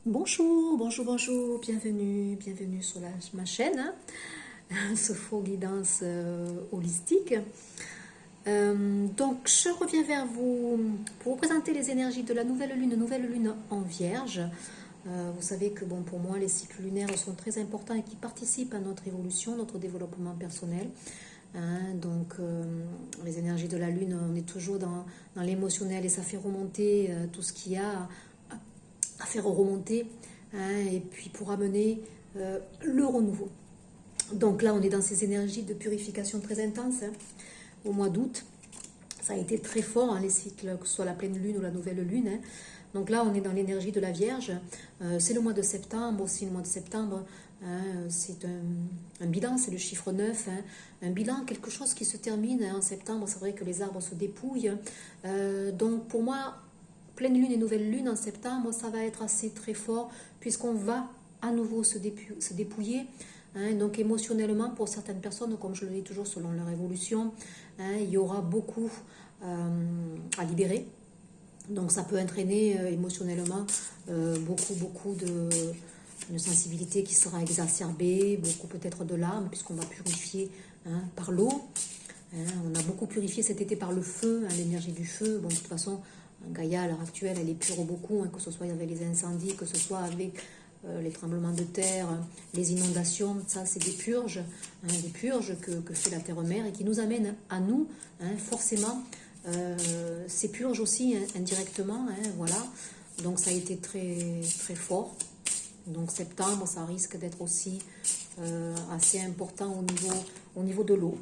Bonjour, bonjour, bonjour, bienvenue sur ma chaîne, Sopho Guidance Holistique. Donc, je reviens vers vous pour vous présenter les énergies de la nouvelle lune en Vierge. Vous savez que bon, pour moi, les cycles lunaires sont très importants et qui participent à notre évolution, notre développement personnel. Donc, les énergies de la Lune, on est toujours dans l'émotionnel et ça fait remonter tout ce qu'il y a à faire remonter, et puis pour amener le renouveau. Donc là, on est dans ces énergies de purification très intenses. Au mois d'août, ça a été très fort, les cycles, que ce soit la pleine lune ou la nouvelle lune. Donc là, on est dans l'énergie de la Vierge. C'est le mois de septembre aussi, le mois de septembre. C'est un bilan, c'est le chiffre 9. Un bilan, quelque chose qui se termine en septembre. C'est vrai que les arbres se dépouillent. Donc pour moi, pleine lune et nouvelle lune en septembre, ça va être assez très fort puisqu'on va à nouveau se dépouiller. Donc émotionnellement, pour certaines personnes, comme je le dis toujours selon leur évolution, il y aura beaucoup à libérer. Donc ça peut entraîner émotionnellement beaucoup de sensibilité qui sera exacerbée, beaucoup peut-être de larmes puisqu'on va purifier par l'eau. On a beaucoup purifié cet été par le feu, l'énergie du feu. Bon, de toute façon, Gaïa, à l'heure actuelle, elle épure beaucoup, que ce soit avec les incendies, que ce soit avec les tremblements de terre, les inondations. Ça, c'est des purges que fait la Terre-Mère et qui nous amènent à nous, forcément, ces purges aussi, indirectement. Voilà. Donc, ça a été très, très fort. Donc, septembre, ça risque d'être aussi assez important au niveau de l'eau.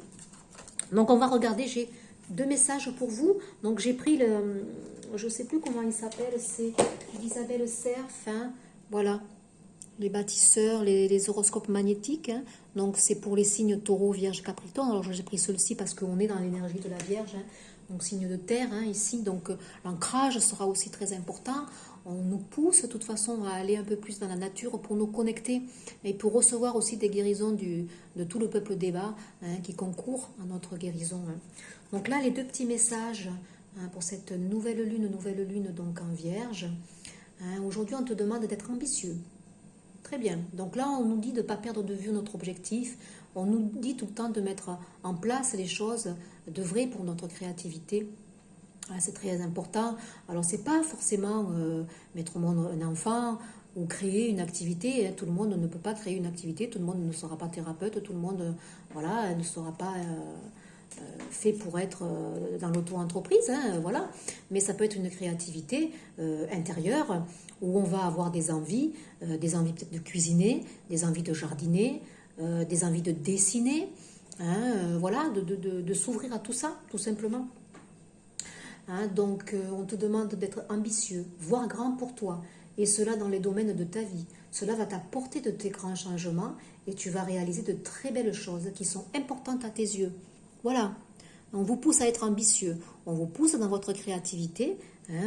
Donc, on va regarder, j'ai deux messages pour vous. Donc, j'ai pris je ne sais plus comment il s'appelle, c'est d'Isabelle Cerf, voilà, les bâtisseurs, les horoscopes magnétiques. Donc, c'est pour les signes taureau, vierge, capricorne. Alors, j'ai pris celui-ci parce qu'on est dans l'énergie de la vierge, donc signe de terre, ici. Donc, l'ancrage sera aussi très important. On nous pousse de toute façon à aller un peu plus dans la nature pour nous connecter et pour recevoir aussi des guérisons de tout le peuple débat qui concourt à notre guérison. Donc là, les deux petits messages pour cette nouvelle lune donc en Vierge. Aujourd'hui, on te demande d'être ambitieux. Très bien. Donc là, on nous dit de ne pas perdre de vue notre objectif. On nous dit tout le temps de mettre en place les choses, d'œuvrer pour notre créativité. C'est très important. Alors, c'est pas forcément mettre au monde un enfant ou créer une activité. Tout le monde ne peut pas créer une activité. Tout le monde ne sera pas thérapeute. Tout le monde voilà, ne sera pas fait pour être dans l'auto-entreprise. Voilà. Mais ça peut être une créativité intérieure où on va avoir des envies peut-être de cuisiner, des envies de jardiner, des envies de dessiner. Voilà, de s'ouvrir à tout ça, tout simplement. Donc, on te demande d'être ambitieux, voir grand pour toi, et cela dans les domaines de ta vie. Cela va t'apporter de tes grands changements et tu vas réaliser de très belles choses qui sont importantes à tes yeux. Voilà, on vous pousse à être ambitieux, on vous pousse dans votre créativité,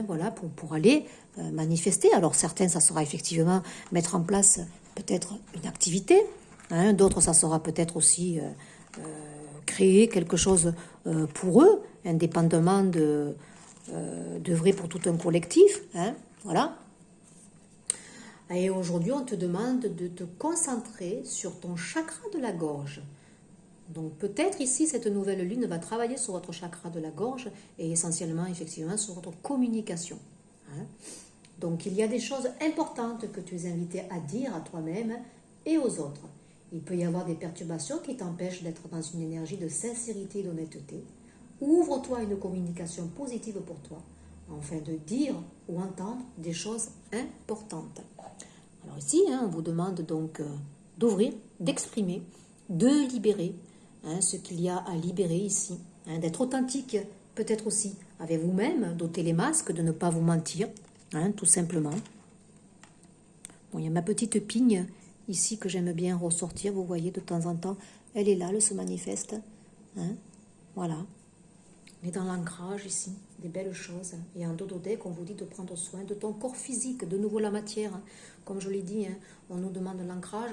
voilà, pour aller manifester. Alors, certains, ça sera effectivement mettre en place peut-être une activité, d'autres, ça sera peut-être aussi créer quelque chose pour eux, indépendamment d'œuvrer pour tout un collectif. Voilà. Et aujourd'hui, on te demande de te concentrer sur ton chakra de la gorge. Donc peut-être ici, cette nouvelle lune va travailler sur votre chakra de la gorge et essentiellement, effectivement, sur votre communication. Donc il y a des choses importantes que tu es invité à dire à toi-même et aux autres. Il peut y avoir des perturbations qui t'empêchent d'être dans une énergie de sincérité et d'honnêteté. Ouvre-toi à une communication positive pour toi, afin de dire ou entendre des choses importantes. Alors ici, on vous demande donc d'ouvrir, d'exprimer, de libérer ce qu'il y a à libérer ici, d'être authentique, peut-être aussi avec vous-même, d'ôter les masques, de ne pas vous mentir, tout simplement. Bon, il y a ma petite pigne ici que j'aime bien ressortir, vous voyez, de temps en temps, elle est là, elle se manifeste. Voilà. On est dans l'ancrage ici, des belles choses. Et en dododeck, on vous dit de prendre soin de ton corps physique, de nouveau la matière. Comme je l'ai dit, on nous demande l'ancrage.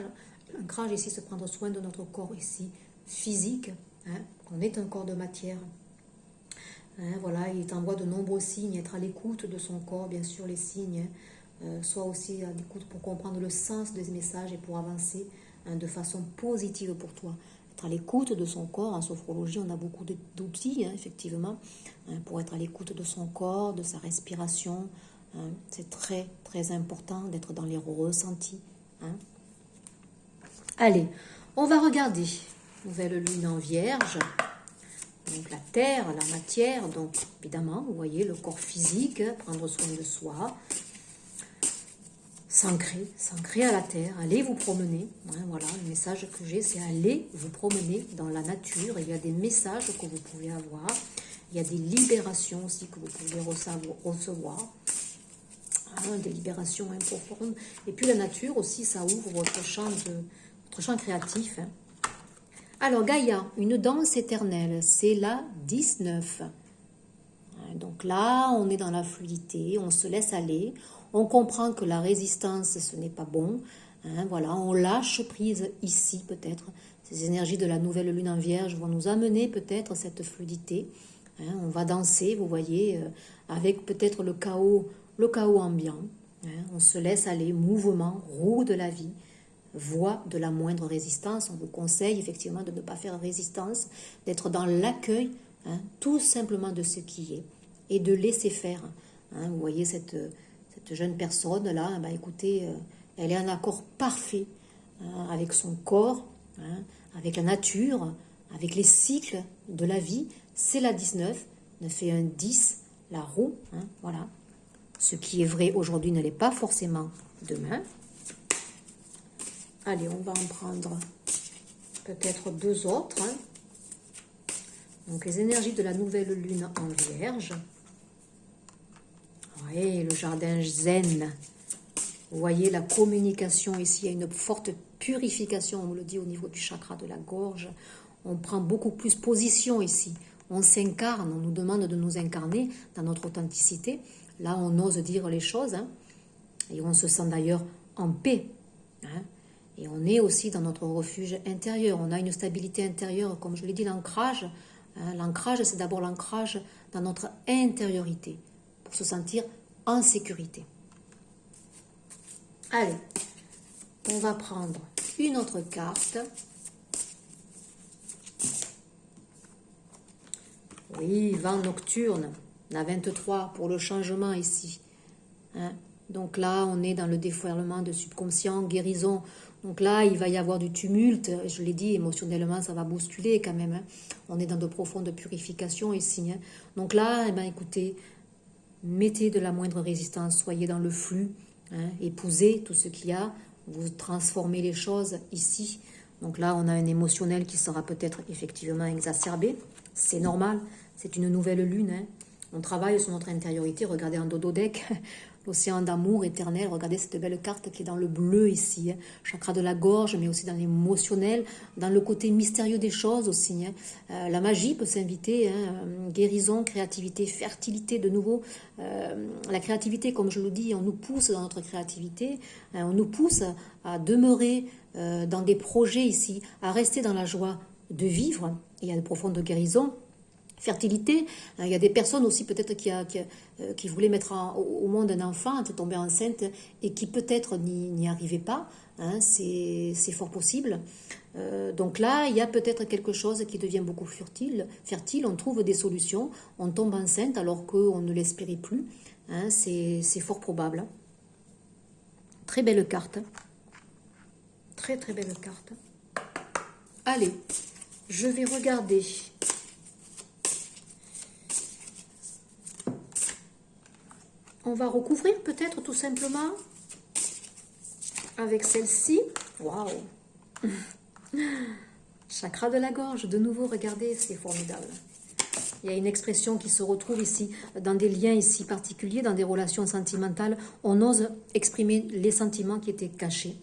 L'ancrage ici, c'est prendre soin de notre corps ici, physique. On est un corps de matière. Voilà, il t'envoie de nombreux signes, être à l'écoute de son corps, bien sûr, les signes. soit aussi à l'écoute pour comprendre le sens des messages et pour avancer de façon positive pour toi. Être à l'écoute de son corps. En sophrologie, on a beaucoup d'outils, effectivement, pour être à l'écoute de son corps, de sa respiration. C'est très, très important d'être dans les ressentis. Allez, on va regarder. Nouvelle lune en Vierge. Donc la terre, la matière, donc évidemment, vous voyez, le corps physique, prendre soin de soi. S'ancrer à la terre, allez vous promener. Voilà, le message que j'ai, c'est allez vous promener dans la nature. Il y a des messages que vous pouvez avoir. Il y a des libérations aussi que vous pouvez recevoir. Des libérations profondes. Et puis la nature aussi, ça ouvre votre champ créatif. Alors Gaïa, une danse éternelle, c'est la 19. Donc là, on est dans la fluidité, on se laisse aller. On comprend que la résistance, ce n'est pas bon. Voilà, on lâche prise ici peut-être. Ces énergies de la nouvelle lune en Vierge vont nous amener peut-être cette fluidité. On va danser, vous voyez, avec peut-être le chaos ambiant. On se laisse aller, mouvement, roue de la vie, voie de la moindre résistance. On vous conseille effectivement de ne pas faire résistance, d'être dans l'accueil, tout simplement de ce qui est, et de laisser faire. Vous voyez cette jeune personne-là, écoutez, elle est en accord parfait avec son corps, avec la nature, avec les cycles de la vie. C'est la 19, ne fait un 10, la roue, voilà. Ce qui est vrai aujourd'hui ne l'est pas forcément demain. Allez, on va en prendre peut-être deux autres. Donc les énergies de la nouvelle lune en Vierge. Oui, le jardin zen. Vous voyez la communication ici, il y a une forte purification, on me le dit au niveau du chakra de la gorge. On prend beaucoup plus position ici. On s'incarne, on nous demande de nous incarner dans notre authenticité. Là, on ose dire les choses. Et on se sent d'ailleurs en paix. Et on est aussi dans notre refuge intérieur. On a une stabilité intérieure, comme je l'ai dit, l'ancrage. L'ancrage, c'est d'abord l'ancrage dans notre intériorité, pour se sentir en sécurité. Allez, on va prendre une autre carte. Oui, vent nocturne, la 23 pour le changement ici. Donc là, on est dans le dévoilement de subconscient, guérison. Donc là, il va y avoir du tumulte. Je l'ai dit, émotionnellement, ça va bousculer quand même. On est dans de profondes purifications ici. Donc là, écoutez, mettez de la moindre résistance, soyez dans le flux, épousez tout ce qu'il y a, vous transformez les choses ici. Donc là, on a un émotionnel qui sera peut-être effectivement exacerbé. C'est normal, c'est une nouvelle lune. On travaille sur notre intériorité. Regardez en dododeck, l'océan d'amour éternel. Regardez cette belle carte qui est dans le bleu ici. Chakra de la gorge, mais aussi dans l'émotionnel, dans le côté mystérieux des choses aussi. La magie peut s'inviter. Guérison, créativité, fertilité de nouveau. La créativité, comme je le dis, on nous pousse dans notre créativité. On nous pousse à demeurer dans des projets ici, à rester dans la joie de vivre. Il y a de profondes guérisons. Fertilité, il y a des personnes aussi peut-être qui voulaient mettre au monde un enfant, tomber enceinte et qui peut-être n'y arrivaient pas, c'est fort possible. Donc là, il y a peut-être quelque chose qui devient beaucoup fertile, on trouve des solutions, on tombe enceinte alors qu'on ne l'espérait plus, c'est fort probable. Très belle carte, très très belle carte. Allez, je vais regarder. On va recouvrir peut-être tout simplement avec celle-ci. Waouh! Chakra de la gorge, de nouveau, regardez, c'est formidable. Il y a une expression qui se retrouve ici, dans des liens ici particuliers, dans des relations sentimentales. On ose exprimer les sentiments qui étaient cachés.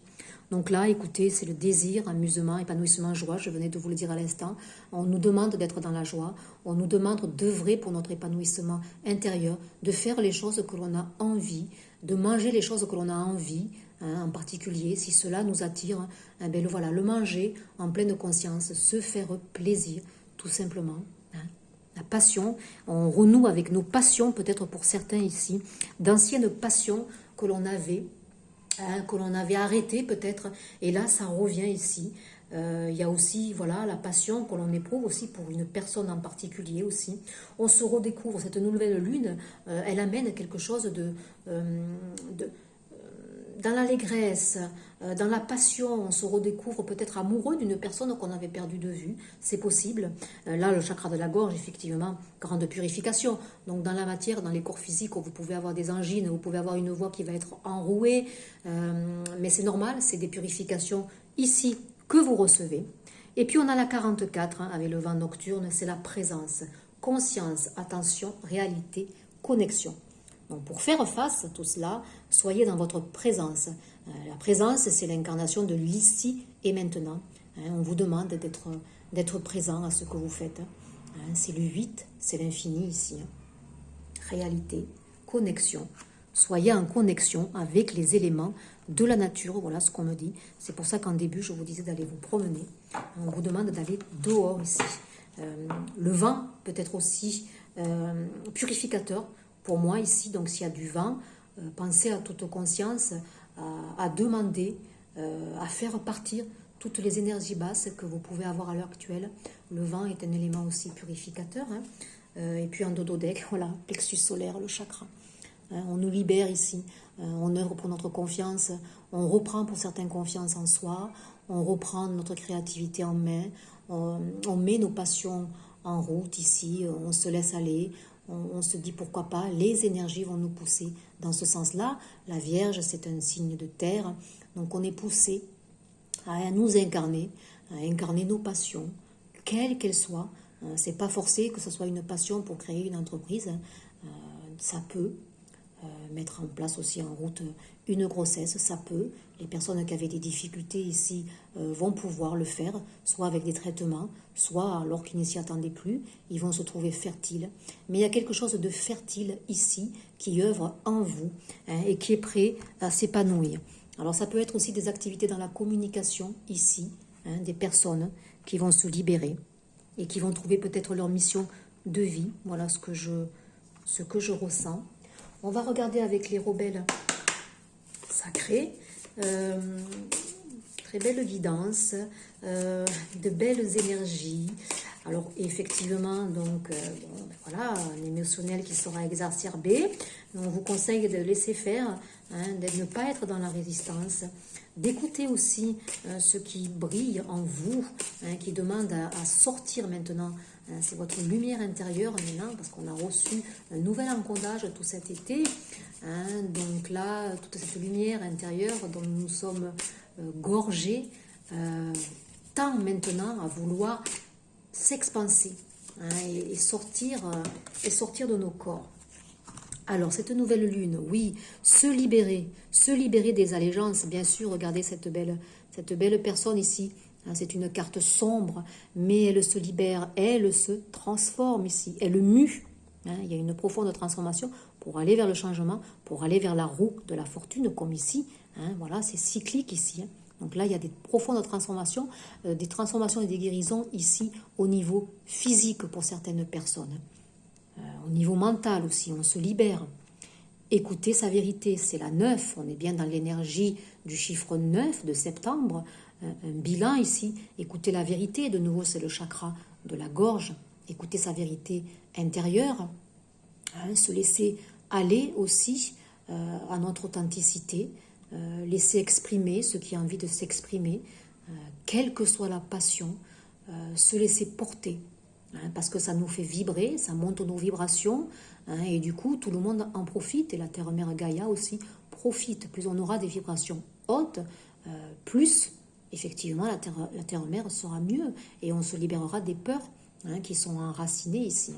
Donc là, écoutez, c'est le désir, amusement, épanouissement, joie, je venais de vous le dire à l'instant. On nous demande d'être dans la joie, on nous demande d'œuvrer pour notre épanouissement intérieur, de faire les choses que l'on a envie, de manger les choses que l'on a envie, en particulier, si cela nous attire, voilà, le manger en pleine conscience, se faire plaisir, tout simplement. La passion, on renoue avec nos passions, peut-être pour certains ici, d'anciennes passions que l'on avait, que l'on avait arrêté peut-être, et là ça revient ici. Il y a aussi voilà, la passion que l'on éprouve aussi pour une personne en particulier aussi. On se redécouvre, cette nouvelle lune, elle amène quelque chose dans l'allégresse, dans la passion. On se redécouvre peut-être amoureux d'une personne qu'on avait perdue de vue, c'est possible. Là, le chakra de la gorge, effectivement, grande purification. Donc dans la matière, dans les corps physiques, vous pouvez avoir des angines, vous pouvez avoir une voix qui va être enrouée, mais c'est normal, c'est des purifications ici que vous recevez. Et puis on a la 44, avec le vent nocturne, c'est la présence, conscience, attention, réalité, connexion. Donc pour faire face à tout cela, soyez dans votre présence. La présence, c'est l'incarnation de l'ici et maintenant. On vous demande d'être présent à ce que vous faites. C'est le 8, c'est l'infini ici. Réalité, connexion. Soyez en connexion avec les éléments de la nature, voilà ce qu'on me dit. C'est pour ça qu'en début, je vous disais d'aller vous promener. On vous demande d'aller dehors ici. Le vent peut être aussi purificateur pour moi ici. Donc s'il y a du vent, pensez à toute conscience, à demander, à faire partir toutes les énergies basses que vous pouvez avoir à l'heure actuelle. Le vent est un élément aussi purificateur. Et puis en dododek, voilà, plexus solaire, le chakra. On nous libère ici, on œuvre pour notre confiance, on reprend pour certains confiance en soi, on reprend notre créativité en main, on met nos passions en route ici, on se laisse aller, on se dit pourquoi pas, les énergies vont nous pousser dans ce sens-là. La Vierge, c'est un signe de terre, donc on est poussé à nous incarner, à incarner nos passions, quelles qu'elles soient. C'est pas forcé que ce soit une passion pour créer une entreprise, ça peut. Mettre en place aussi en route une grossesse, ça peut. Les personnes qui avaient des difficultés ici vont pouvoir le faire, soit avec des traitements, soit alors qu'ils n'y s'y attendaient plus, ils vont se trouver fertiles. Mais il y a quelque chose de fertile ici qui œuvre en vous et qui est prêt à s'épanouir. Alors ça peut être aussi des activités dans la communication ici, des personnes qui vont se libérer et qui vont trouver peut-être leur mission de vie. Voilà ce que je ressens. On va regarder avec les rebelles sacrés. Très belle guidance, de belles énergies. Alors effectivement, donc voilà, un émotionnel qui sera exacerbé. On vous conseille de laisser faire, de ne pas être dans la résistance, d'écouter aussi ce qui brille en vous, qui demande à sortir maintenant. C'est votre lumière intérieure maintenant, parce qu'on a reçu un nouvel encodage tout cet été. Donc là, toute cette lumière intérieure dont nous sommes gorgés, tend maintenant à vouloir s'expanser et sortir de nos corps. Alors, cette nouvelle lune, oui, se libérer des allégeances, bien sûr. Regardez cette belle personne ici. C'est une carte sombre, mais elle se libère, elle se transforme ici, elle mue. Il y a une profonde transformation pour aller vers le changement, pour aller vers la roue de la fortune, comme ici. Voilà, c'est cyclique ici. Donc là, il y a des profondes transformations, des transformations et des guérisons ici au niveau physique pour certaines personnes. Au niveau mental aussi, on se libère. Écoutez sa vérité, c'est la 9, on est bien dans l'énergie du chiffre 9 de septembre, un bilan ici. Écoutez la vérité, de nouveau c'est le chakra de la gorge, écoutez sa vérité intérieure, se laisser aller aussi à notre authenticité, laisser exprimer ce qui a envie de s'exprimer, quelle que soit la passion, se laisser porter. Parce que ça nous fait vibrer, ça monte nos vibrations, et du coup tout le monde en profite, et la Terre-Mère Gaïa aussi profite. Plus on aura des vibrations hautes, plus effectivement la Terre-Mère sera mieux, et on se libérera des peurs qui sont enracinées ici.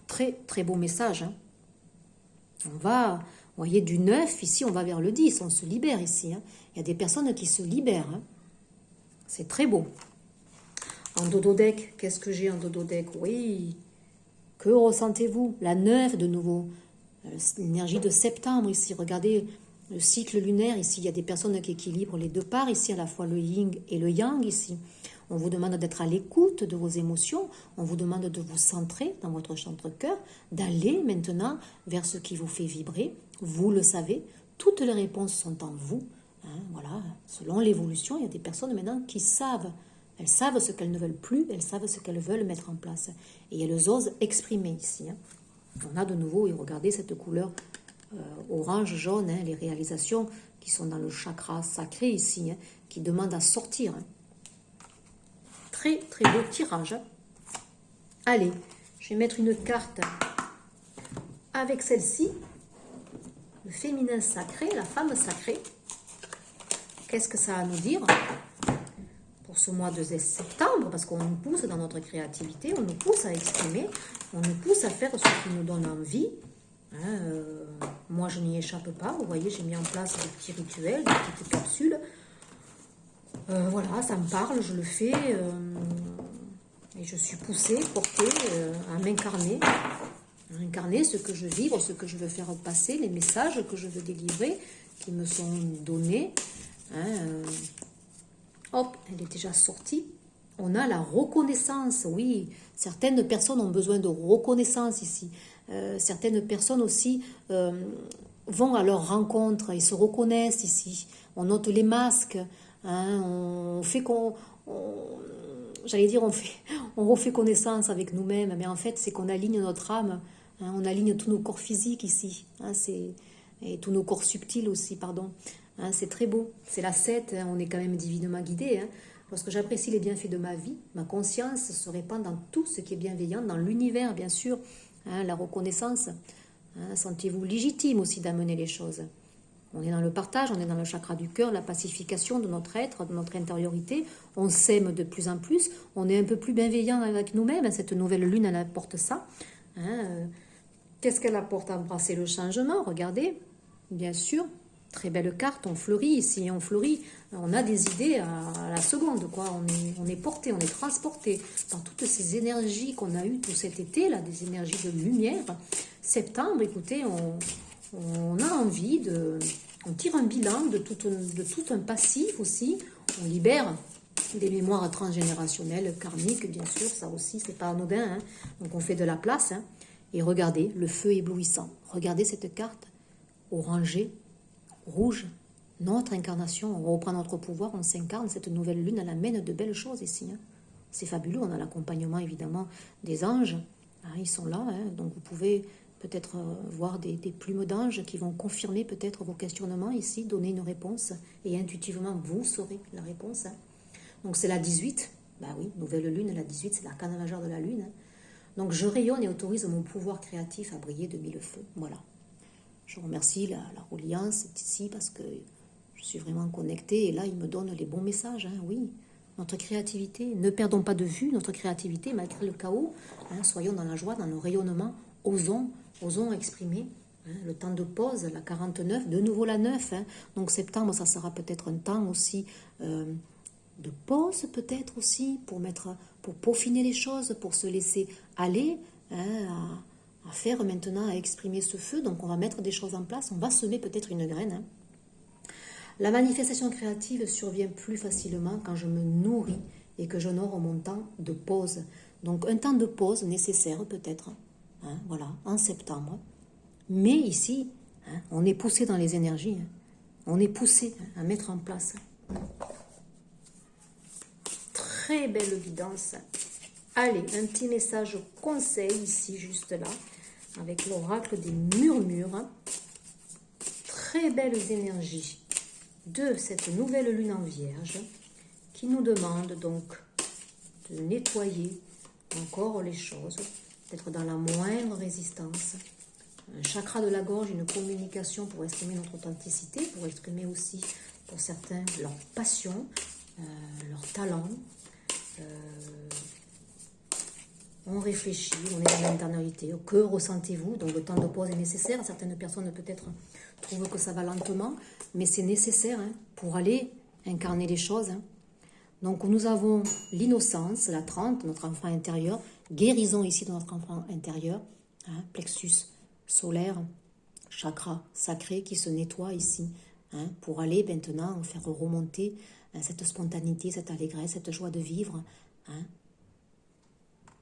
Très très beau message. On va, vous voyez, du 9, ici on va vers le 10, on se libère ici. Il y a des personnes qui se libèrent. C'est très beau. En dododek, qu'est-ce que j'ai en dododek? Oui, que ressentez-vous? La 9 de nouveau, l'énergie de septembre ici, regardez le cycle lunaire, ici, il y a des personnes qui équilibrent les deux parts, ici, à la fois le yin et le yang, ici. On vous demande d'être à l'écoute de vos émotions, on vous demande de vous centrer dans votre centre-cœur, d'aller maintenant vers ce qui vous fait vibrer. Vous le savez, toutes les réponses sont en vous. Hein, voilà, selon l'évolution, il y a des personnes maintenant qui savent. Elles savent ce qu'elles ne veulent plus, elles savent ce qu'elles veulent mettre en place. Et elles osent exprimer ici. Hein. On a de nouveau, et regardez cette couleur orange, jaune, hein, les réalisations qui sont dans le chakra sacré ici, hein, qui demandent à sortir. Hein. Très très beau tirage. Hein. Allez, je vais mettre une carte avec celle-ci, le féminin sacré, la femme sacrée. Qu'est-ce que ça a à nous dire pour ce mois de septembre? Parce qu'on nous pousse dans notre créativité, on nous pousse à exprimer, on nous pousse à faire ce qui nous donne envie. Hein, moi, je n'y échappe pas. Vous voyez, j'ai mis en place des petits rituels, des petites capsules. Voilà, ça me parle, je le fais. Et je suis poussée, portée à m'incarner. Incarner ce que je vibre, ce que je veux faire passer, les messages que je veux délivrer, qui me sont donnés. Hein, hop, elle est déjà sortie. On a la reconnaissance, oui. Certaines personnes ont besoin de reconnaissance ici. Certaines personnes aussi vont à leur rencontre et se reconnaissent ici. On ôte les masques. Hein, on fait qu'on... J'allais dire, on refait connaissance avec nous-mêmes, mais en fait, c'est qu'on aligne notre âme. Hein, on aligne tous nos corps physiques ici. Hein, et tous nos corps subtils aussi, pardon. Hein, c'est très beau. C'est la 7, hein, on est quand même divinement guidé. Hein. Lorsque j'apprécie les bienfaits de ma vie, ma conscience se répand dans tout ce qui est bienveillant, dans l'univers, bien sûr. Hein, la reconnaissance. Hein, sentez-vous légitime aussi d'amener les choses. On est dans le partage, on est dans le chakra du cœur, la pacification de notre être, de notre intériorité. On s'aime de plus en plus. On est un peu plus bienveillant avec nous-mêmes. Cette nouvelle lune, elle apporte ça. Hein, qu'est-ce qu'elle apporte? Embrasser le changement, regardez. Bien sûr, très belle carte, on fleurit ici, on fleurit. On a des idées à la seconde, quoi. On est porté, on est transporté par toutes ces énergies qu'on a eues tout cet été, là, des énergies de lumière. Septembre, écoutez, on a envie de... On tire un bilan de tout un passif aussi. On libère des mémoires transgénérationnelles, karmiques, bien sûr. Ça aussi, c'est pas anodin. Hein. Donc, on fait de la place. Hein. Et regardez, le feu éblouissant. Regardez cette carte. Orangé, rouge. Notre incarnation. On reprend notre pouvoir, on s'incarne. Cette nouvelle lune, elle amène de belles choses ici. Hein. C'est fabuleux. On a l'accompagnement, évidemment, des anges. Hein, ils sont là. Hein. Donc, vous pouvez... peut-être voir des plumes d'ange qui vont confirmer peut-être vos questionnements ici, donner une réponse, et intuitivement, vous saurez la réponse. Hein. Donc c'est la 18, bah oui, nouvelle lune, la 18, c'est l'arcane majeur de la lune. Hein. Donc je rayonne et autorise mon pouvoir créatif à briller de mille feux. Voilà. Je remercie la reliance ici parce que je suis vraiment connectée, et là, il me donne les bons messages, hein, oui. Notre créativité, ne perdons pas de vue notre créativité malgré le chaos. Hein, soyons dans la joie, dans le rayonnement, osons exprimer. Hein, le temps de pause, la 49, de nouveau la 9. Hein. Donc septembre, ça sera peut-être un temps aussi de pause, peut-être aussi, pour peaufiner les choses, pour se laisser aller, hein, à faire maintenant, à exprimer ce feu. Donc on va mettre des choses en place, on va semer peut-être une graine. Hein. La manifestation créative survient plus facilement quand je me nourris et que j'honore mon temps de pause. Donc un temps de pause nécessaire peut-être. Hein, voilà, en septembre. Mais ici, hein, on est poussé dans les énergies. Hein. On est poussé à mettre en place. Très belle guidance. Allez, un petit message conseil ici, juste là, avec l'oracle des murmures. Hein. Très belles énergies de cette nouvelle lune en Vierge qui nous demande donc de nettoyer encore les choses, d'être dans la moindre résistance. Un chakra de la gorge, une communication pour exprimer notre authenticité, pour exprimer aussi, pour certains, leur passion, leur talent. On réfléchit, on est dans l'internalité. Que ressentez-vous? Donc le temps de pause est nécessaire. Certaines personnes peut-être trouvent que ça va lentement, mais c'est nécessaire hein, pour aller incarner les choses. Hein. Donc nous avons l'innocence, la 30, notre enfant intérieur, guérison ici de notre enfant intérieur, hein, plexus solaire, chakra sacré qui se nettoie ici, hein, pour aller maintenant faire remonter cette spontanéité, cette allégresse, cette joie de vivre. Hein.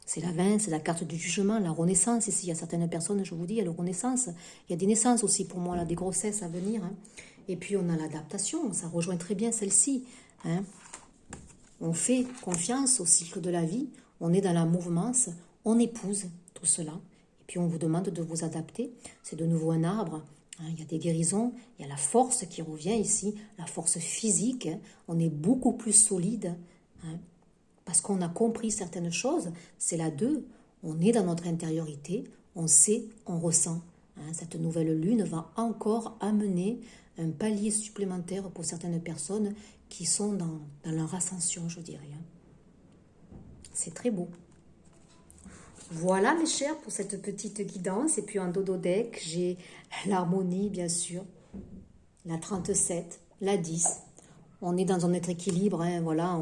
C'est la 20, c'est la carte du jugement, la renaissance ici. Il y a certaines personnes, je vous dis, il y a la renaissance. Il y a des naissances aussi pour moi, là, des grossesses à venir. Hein. Et puis on a l'adaptation, ça rejoint très bien celle-ci. Hein. On fait confiance au cycle de la vie, on est dans la mouvance, on épouse tout cela. Et puis on vous demande de vous adapter. C'est de nouveau un arbre. Hein. Il y a des guérisons, il y a la force qui revient ici, la force physique. Hein. On est beaucoup plus solide. Hein. Parce qu'on a compris certaines choses, c'est la 2, on est dans notre intériorité, on sait, on ressent. Hein, cette nouvelle lune va encore amener un palier supplémentaire pour certaines personnes qui sont dans leur ascension, je dirais. Hein. C'est très beau. Voilà mes chers pour cette petite guidance. Et puis en dodo deck, j'ai l'harmonie bien sûr, la 37, la 10. On est dans un être équilibre, hein, voilà,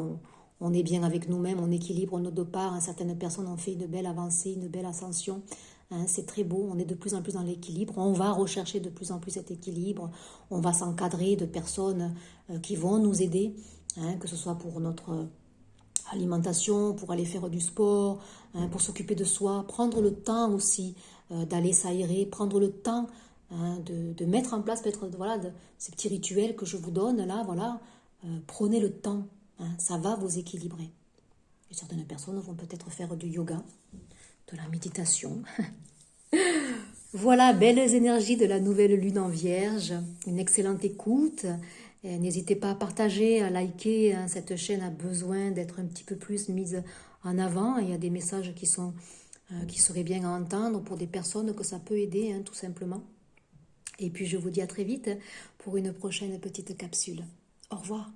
on est bien avec nous-mêmes, on équilibre nos deux parts. Hein. Certaines personnes ont fait une belle avancée, une belle ascension. Hein. C'est très beau, on est de plus en plus dans l'équilibre. On va rechercher de plus en plus cet équilibre. On va s'encadrer de personnes qui vont nous aider, hein, que ce soit pour notre alimentation, pour aller faire du sport, hein, pour s'occuper de soi. Prendre le temps aussi d'aller s'aérer, prendre le temps hein, de mettre en place peut-être voilà, ces petits rituels que je vous donne là. Voilà, prenez le temps. Hein, ça va vous équilibrer. Et certaines personnes vont peut-être faire du yoga, de la méditation. Voilà, belles énergies de la nouvelle lune en Vierge. Une excellente écoute. N'hésitez pas à partager, à liker. Hein, cette chaîne a besoin d'être un petit peu plus mise en avant. Il y a des messages qui seraient bien à entendre pour des personnes que ça peut aider, hein, tout simplement. Et puis je vous dis à très vite pour une prochaine petite capsule. Au revoir.